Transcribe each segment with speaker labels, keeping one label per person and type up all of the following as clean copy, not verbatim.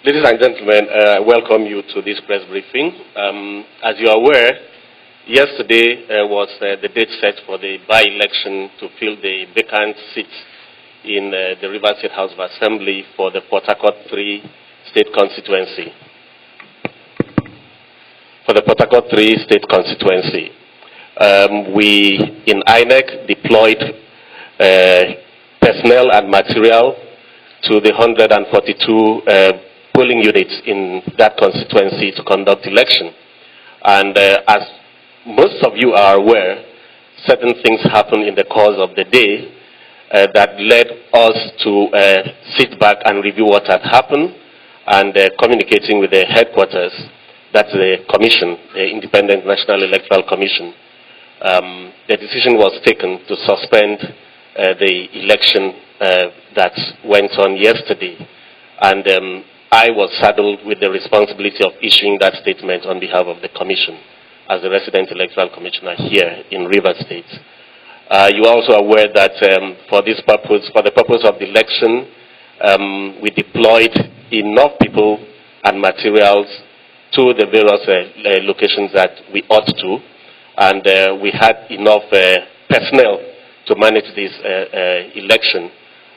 Speaker 1: Ladies and gentlemen, I welcome you to this press briefing. As you are aware, yesterday was the date set for the by-election to fill the vacant seats in the Rivers State House of Assembly for the Port Harcourt 3 State Constituency. We in INEC deployed personnel and material to the 142 polling units in that constituency to conduct election. And as most of you are aware, certain things happened in the course of the day that led us to sit back and review what had happened and communicating with the headquarters, that's the commission, the Independent National Electoral Commission. The decision was taken to suspend the election that went on yesterday. And I was saddled with the responsibility of issuing that statement on behalf of the Commission as the resident electoral commissioner here in Rivers State. You are also aware that for the purpose of the election, we deployed enough people and materials to the various locations that we ought to, and we had enough personnel to manage this election.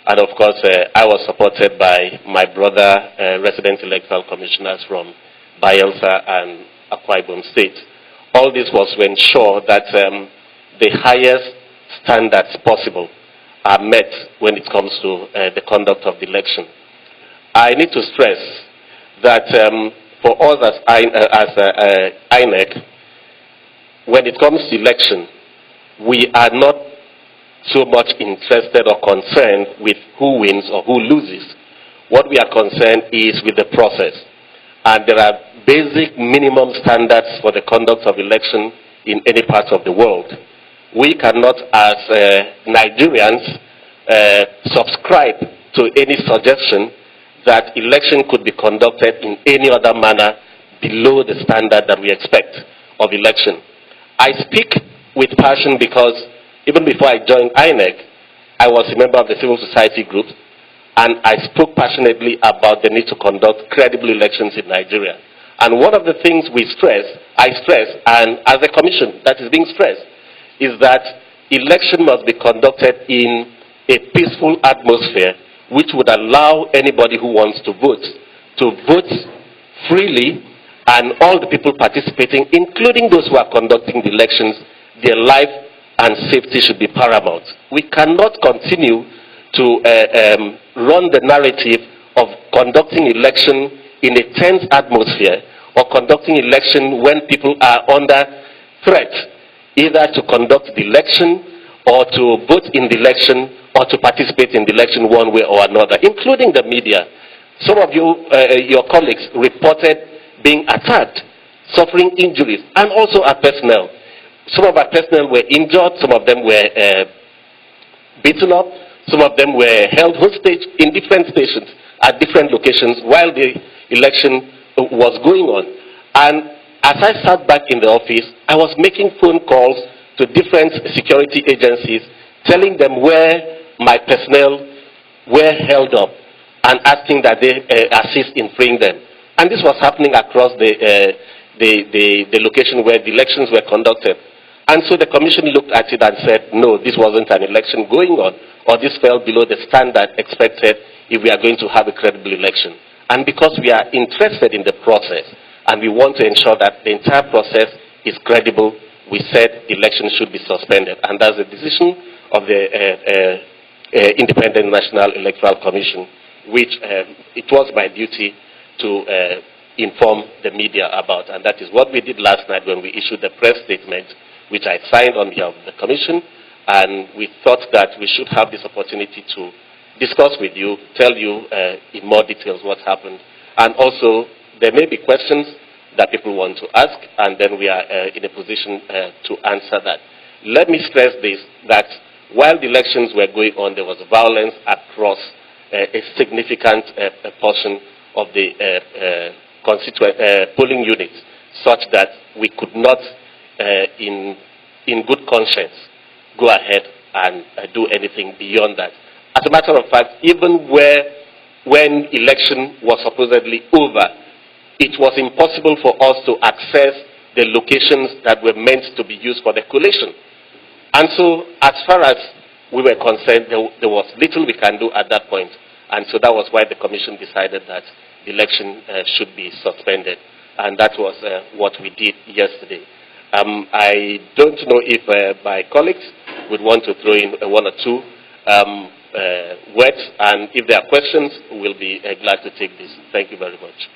Speaker 1: And of course, I was supported by my brother, resident electoral commissioners from Bayelsa and Akwa Ibom State. All this was to ensure that the highest standards possible are met when it comes to the conduct of the election. I need to stress that for us as INEC, when it comes to election, we are not so much interested or concerned with who wins or who loses. What we are concerned is with the process. And there are basic minimum standards for the conduct of election in any part of the world. We cannot, as Nigerians, subscribe to any suggestion that election could be conducted in any other manner below the standard that we expect of election. I speak with passion because even before I joined INEC, I was a member of the civil society group, and I spoke passionately about the need to conduct credible elections in Nigeria. And one of the things I stress, and as a commission that is being stressed, is that election must be conducted in a peaceful atmosphere, which would allow anybody who wants to vote freely, and all the people participating, including those who are conducting the elections, their life and safety should be paramount. We cannot continue to run the narrative of conducting election in a tense atmosphere or conducting election when people are under threat, either to conduct the election or to vote in the election or to participate in the election one way or another, including the media. Some of you, your colleagues, reported being attacked, suffering injuries, and also our personnel. Some of our personnel were injured, some of them were beaten up, some of them were held hostage in different stations at different locations while the election was going on. And as I sat back in the office, I was making phone calls to different security agencies, telling them where my personnel were held up and asking that they assist in freeing them. And this was happening across the location where the elections were conducted. And so the commission looked at it and said, no, this wasn't an election going on, or this fell below the standard expected if we are going to have a credible election. And because we are interested in the process, and we want to ensure that the entire process is credible, we said the election should be suspended. And that's the decision of the Independent National Electoral Commission, which it was my duty to inform the media about. And that is what we did last night when we issued the press statement, which I signed on behalf of the Commission, and we thought that we should have this opportunity to discuss with you, tell you in more details what happened. And also, there may be questions that people want to ask, and then we are in a position to answer that. Let me stress this, that while the elections were going on, there was violence across a significant portion of the polling units, such that we could not in good conscience go ahead and do anything beyond that. As a matter of fact, even where when election was supposedly over, it was impossible for us to access the locations that were meant to be used for the collation. And so, as far as we were concerned, there was little we can do at that point. And so that was why the commission decided that the election should be suspended. And that was what we did yesterday. I don't know if my colleagues would want to throw in one or two words. And if there are questions, we'll be glad to take this. Thank you very much.